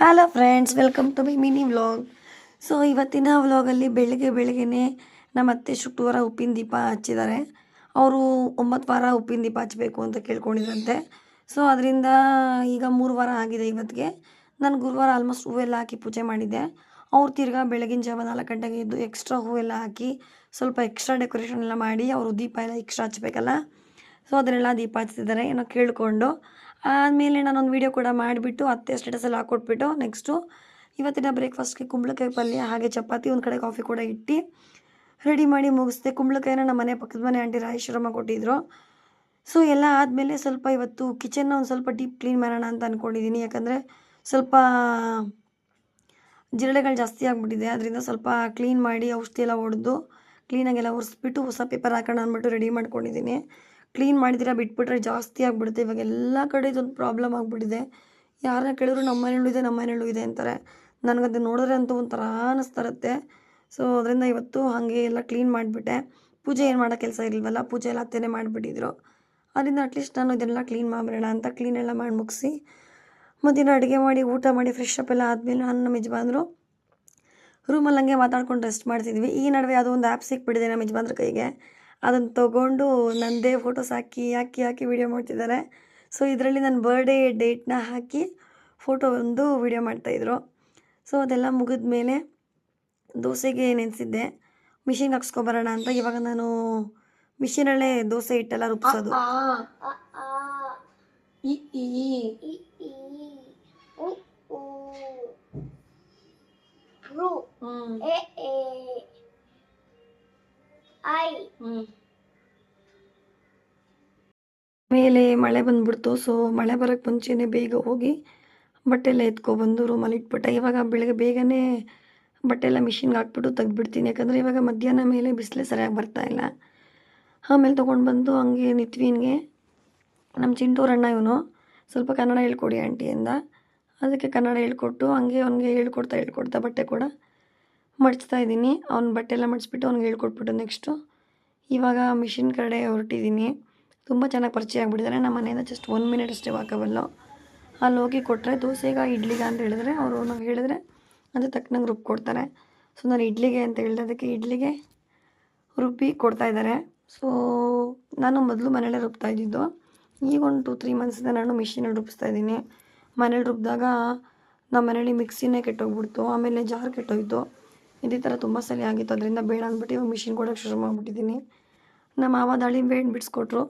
Hello friends, welcome to my mini vlog. So ಇವತ್ತಿನ ವ್ಲಾಗಲ್ಲಿ ಬೆಳಗ್ಗೆನೇ ನಮ್ಮ ಅತ್ತೆ ಶುಕ್ರವಾರ ಉಪ್ಪಿನ ದೀಪ ಹಚ್ಚಿದ್ದಾರೆ. ಅವರು 9 ವಾರ ಉಪ್ಪಿನ ದೀಪ ಹಚ್ಚಬೇಕು ಅಂತ ಕೇಳ್ಕೊಂಡಿದ್ರಂತೆ. ಸೊ ಅದರಿಂದ ಈಗ 3 ವಾರ ಆಗಿದೆ ಇವತ್ತಿಗೆ. ನಾನು ಗುರುವಾರ ಆಲ್ಮೋಸ್ಟ್ ಹೂವೆಲ್ಲ ಹಾಕಿ ಪೂಜೆ ಮಾಡಿದ್ದೆ. ಅವ್ರು ತಿರ್ಗಾ ಬೆಳಗಿನ ಜಾವ 4 ಗಂಟೆಗೆ ಎದ್ದು ಎಕ್ಸ್ಟ್ರಾ ಹೂವೆಲ್ಲ ಹಾಕಿ ಸ್ವಲ್ಪ ಎಕ್ಸ್ಟ್ರಾ ಡೆಕೋರೇಷನ್ ಎಲ್ಲ ಮಾಡಿ ಅವರು ದೀಪ ಎಲ್ಲ ಎಕ್ಸ್ಟ್ರಾ ಹಚ್ಚಬೇಕಲ್ಲ. ಸೊ ಅದನ್ನೆಲ್ಲ ದೀಪ ಹಚ್ತಿದ್ದಾರೆ ಏನೋ ಕೇಳಿಕೊಂಡು. ಆದಮೇಲೆ ನಾನೊಂದು ವೀಡಿಯೋ ಕೂಡ ಮಾಡಿಬಿಟ್ಟು ಅತ್ತೆ ಸ್ಟೇಟಸಲ್ಲಿ ಹಾಕ್ಕೊಟ್ಬಿಟ್ಟು ನೆಕ್ಸ್ಟು ಇವತ್ತಿನ ಬ್ರೇಕ್ಫಾಸ್ಟ್ಗೆ ಕುಂಬಳಕಾಯಿ ಪಲ್ಯ ಹಾಗೆ ಚಪಾತಿ, ಒಂದು ಕಡೆ ಕಾಫಿ ಕೂಡ ಇಟ್ಟು ರೆಡಿ ಮಾಡಿ ಮುಗಿಸ್ದೆ. ಕುಂಬಳಕಾಯಿನ ನಮ್ಮ ಮನೆ ಪಕ್ಕದ ಮನೆ ಆಂಟಿ ರಾಯೇಶ್ವರಮ್ಮ ಕೊಟ್ಟಿದ್ರು. ಸೊ ಎಲ್ಲ ಆದಮೇಲೆ ಸ್ವಲ್ಪ ಇವತ್ತು ಕಿಚನ್ನ ಒಂದು ಸ್ವಲ್ಪ ಡೀಪ್ ಕ್ಲೀನ್ ಮಾಡೋಣ ಅಂತ ಅಂದ್ಕೊಂಡಿದ್ದೀನಿ. ಯಾಕಂದರೆ ಸ್ವಲ್ಪ ಜಿರಳೆಗಳು ಜಾಸ್ತಿ ಆಗಿಬಿಟ್ಟಿದೆ. ಅದರಿಂದ ಸ್ವಲ್ಪ ಕ್ಲೀನ್ ಮಾಡಿ ಔಷಧಿ ಎಲ್ಲ ಹೊಡೆದು ಕ್ಲೀನಾಗೆಲ್ಲ ಒರೆಸ್ಬಿಟ್ಟು ಹೊಸ ಪೇಪರ್ ಹಾಕೋಣ ಅಂದ್ಬಿಟ್ಟು ರೆಡಿ ಮಾಡ್ಕೊಂಡಿದ್ದೀನಿ. ಕ್ಲೀನ್ ಮಾಡಿದಿರ ಬಿಟ್ಬಿಟ್ರೆ ಜಾಸ್ತಿ ಆಗಿಬಿಡುತ್ತೆ. ಇವಾಗ ಎಲ್ಲ ಕಡೆ ಇದೊಂದು ಪ್ರಾಬ್ಲಮ್ ಆಗಿಬಿಟ್ಟಿದೆ. ಯಾರನ್ನ ಕೇಳಿದ್ರು ನಮ್ಮ ಮನೇಲೂ ಇದೆ ಅಂತಾರೆ. ನನಗದು ನೋಡಿದ್ರೆ ಅಂತೂ ಒಂಥರ ಅನ್ನಿಸ್ತಾ ಇರುತ್ತೆ. ಸೊ ಅದರಿಂದ ಇವತ್ತು ಹಾಗೆ ಎಲ್ಲ ಕ್ಲೀನ್ ಮಾಡಿಬಿಟ್ಟೆ. ಪೂಜೆ ಏನು ಮಾಡೋ ಕೆಲಸ ಇರಲಿಲ್ವಲ್ಲ, ಪೂಜೆ ಎಲ್ಲ ಅತ್ತೆನೇ ಮಾಡಿಬಿಟ್ಟಿದ್ರು. ಅದರಿಂದ ಅಟ್ಲೀಸ್ಟ್ ನಾನು ಇದನ್ನೆಲ್ಲ ಕ್ಲೀನ್ ಮಾಡಿಬಿಡೋಣ ಅಂತ ಕ್ಲೀನ್ ಎಲ್ಲ ಮಾಡಿ ಮುಗಿಸಿ ಮಧ್ಯಾಹ್ನ ಅಡುಗೆ ಮಾಡಿ ಊಟ ಮಾಡಿ ಫ್ರೆಶ್ ಅಪ್ ಎಲ್ಲ ಆದಮೇಲೆ ನಾನು ನಮ್ಮ ಯಜಮಾನ್ರು ರೂಮಲ್ಲಿ ಹಂಗೆ ಮಾತಾಡ್ಕೊಂಡು ರೆಸ್ಟ್ ಮಾಡ್ತಿದ್ವಿ. ಈ ನಡುವೆ ಯಾವುದೋ ಒಂದು ಆ್ಯಪ್ ಸಿಕ್ಬಿಟ್ಟಿದೆ ನಮ್ಮ ಯಜಮಾನ್ರ ಕೈಗೆ. ಅದನ್ನು ತೊಗೊಂಡು ನನ್ನದೇ ಫೋಟೋಸ್ ಹಾಕಿ ವೀಡಿಯೋ ಮಾಡ್ತಿದ್ದಾರೆ. ಸೊ ಇದರಲ್ಲಿ ನನ್ನ ಬರ್ಡೇ ಡೇಟ್ನ ಹಾಕಿ ಫೋಟೋ ಒಂದು ವೀಡಿಯೋ ಮಾಡ್ತಾಯಿದ್ರು. ಸೊ ಅದೆಲ್ಲ ಮುಗಿದ ಮೇಲೆ ದೋಸೆಗೆ ನೆನೆಸಿದ್ದೆ, ಮಿಷಿನ್ಗೆ ಹಾಕ್ಸ್ಕೊಬರೋಣ ಅಂತ. ಇವಾಗ ನಾನು ಮಿಷಿನಲ್ಲೇ ದೋಸೆ ಹಿಟ್ಟೆಲ್ಲ ರುಬ್ಸೋದು. ಮೇಲೆ ಮಳೆ ಬಂದ್ಬಿಡ್ತು. ಸೊ ಮಳೆ ಬರೋಕ್ಕೆ ಮುಂಚೆನೇ ಬೇಗ ಹೋಗಿ ಬಟ್ಟೆ ಎಲ್ಲ ಎತ್ಕೊಬಂದು ರೂಮಲ್ಲಿ ಇಟ್ಬಿಟ್ಟೆ. ಇವಾಗ ಬೆಳಗ್ಗೆ ಬೇಗನೆ ಬಟ್ಟೆ ಎಲ್ಲ ಮಿಷಿನ್ಗೆ ಹಾಕ್ಬಿಟ್ಟು ತೆಗ್ದುಬಿಡ್ತೀನಿ. ಯಾಕಂದರೆ ಇವಾಗ ಮಧ್ಯಾಹ್ನ ಮೇಲೆ ಬಿಸಿಲೇ ಸರಿಯಾಗಿ ಬರ್ತಾಯಿಲ್ಲ. ಆಮೇಲೆ ತೊಗೊಂಡು ಬಂದು ಹಂಗೆ ನಿತ್ವೀನ್ಗೆ ನಮ್ಮ ಚಿಂಟೂರಣ್ಣ ಇವನು ಸ್ವಲ್ಪ ಕನ್ನಡ ಹೇಳ್ಕೊಡಿ ಆಂಟಿ ಅಂದ. ಅದಕ್ಕೆ ಕನ್ನಡ ಹೇಳ್ಕೊಟ್ಟು ಹಂಗೆ ಅವ್ನಿಗೆ ಹೇಳ್ಕೊಡ್ತಾ ಬಟ್ಟೆ ಕೂಡ ಮಡಿಸ್ತಾ ಇದ್ದೀನಿ. ಅವ್ನ ಬಟ್ಟೆ ಎಲ್ಲ ಮಡಿಸ್ಬಿಟ್ಟು ಅವ್ನಿಗೆ ಹೇಳ್ಕೊಟ್ಬಿಟ್ಟು ನೆಕ್ಸ್ಟು ಇವಾಗ ಮಿಷಿನ್ ಕಡೆ ಹೊರಟಿದ್ದೀನಿ. ತುಂಬ ಚೆನ್ನಾಗಿ ಪರಿಚಯ ಆಗಿಬಿಟ್ಟಿದ್ದಾರೆ. ನಮ್ಮ ಮನೆಯಿಂದ ಜಸ್ಟ್ 1 ಮಿನಿಟ್ ಅಷ್ಟೇ ವಾಕಬಲ್ಲು. ಅಲ್ಲಿ ಹೋಗಿ ಕೊಟ್ಟರೆ ದೋಸೆಗೆ ಇಡ್ಲಿಗೆ ಅಂತ ಹೇಳಿದ್ರೆ ಅವರು ನಾವು ಹೇಳಿದ್ರೆ ಅದೇ ತಕ್ಕನಂಗೆ ರುಬ್ಕೊಡ್ತಾರೆ. ಸೊ ನಾನು ಇಡ್ಲಿಗೆ ಅಂತ ಹೇಳಿದೆ, ಅದಕ್ಕೆ ಇಡ್ಲಿಗೆ ರುಬ್ಬಿ ಕೊಡ್ತಾಯಿದ್ದಾರೆ. ಸೊ ನಾನು ಮೊದಲು ಮನೇಲೇ ರುಬ್ತಾ ಇದ್ದಿದ್ದು. ಈಗ ಒಂದು 2-3 ಮಂತ್ಸಿಂದ ನಾನು ಮಿಷಿನಲ್ಲಿ ರುಬ್ಬಿಸ್ತಾ ಇದ್ದೀನಿ. ಮನೇಲಿ ರುಬ್ಬಿದಾಗ ನಮ್ಮ ಮನೇಲಿ ಮಿಕ್ಸಿನೇ ಕೆಟ್ಟೋಗ್ಬಿಡ್ತು, ಆಮೇಲೆ ಜಾರ್ ಕೆಟ್ಟೋಯ್ತು. ಇದೇ ಥರ ತುಂಬ ಸಲ ಆಗಿತ್ತು. ಅದರಿಂದ ಬೇಡ ಅಂದ್ಬಿಟ್ಟು ಇವಾಗ ಮಿಷಿನ್ ಕೊಡೋಕ್ಕೆ ಶುರು ಮಾಡಿಬಿಟ್ಟಿದ್ದೀನಿ. ನಮ್ಮ ಮಾವ ದಾಳಿಂಬೆ ಹಣ್ಣು ಬಿಡಿಸ್ಕೊಟ್ರು.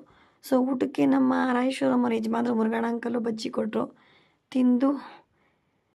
ಸೊ ಊಟಕ್ಕೆ ನಮ್ಮ ರಾಯೇಶ್ವರಮ್ಮ ಯಜಮಾನ್ರು ಮುರುಘಣ್ಣ ಅಂಕಲು ಬಜ್ಜಿ ಕೊಟ್ಟರು. ತಿಂದು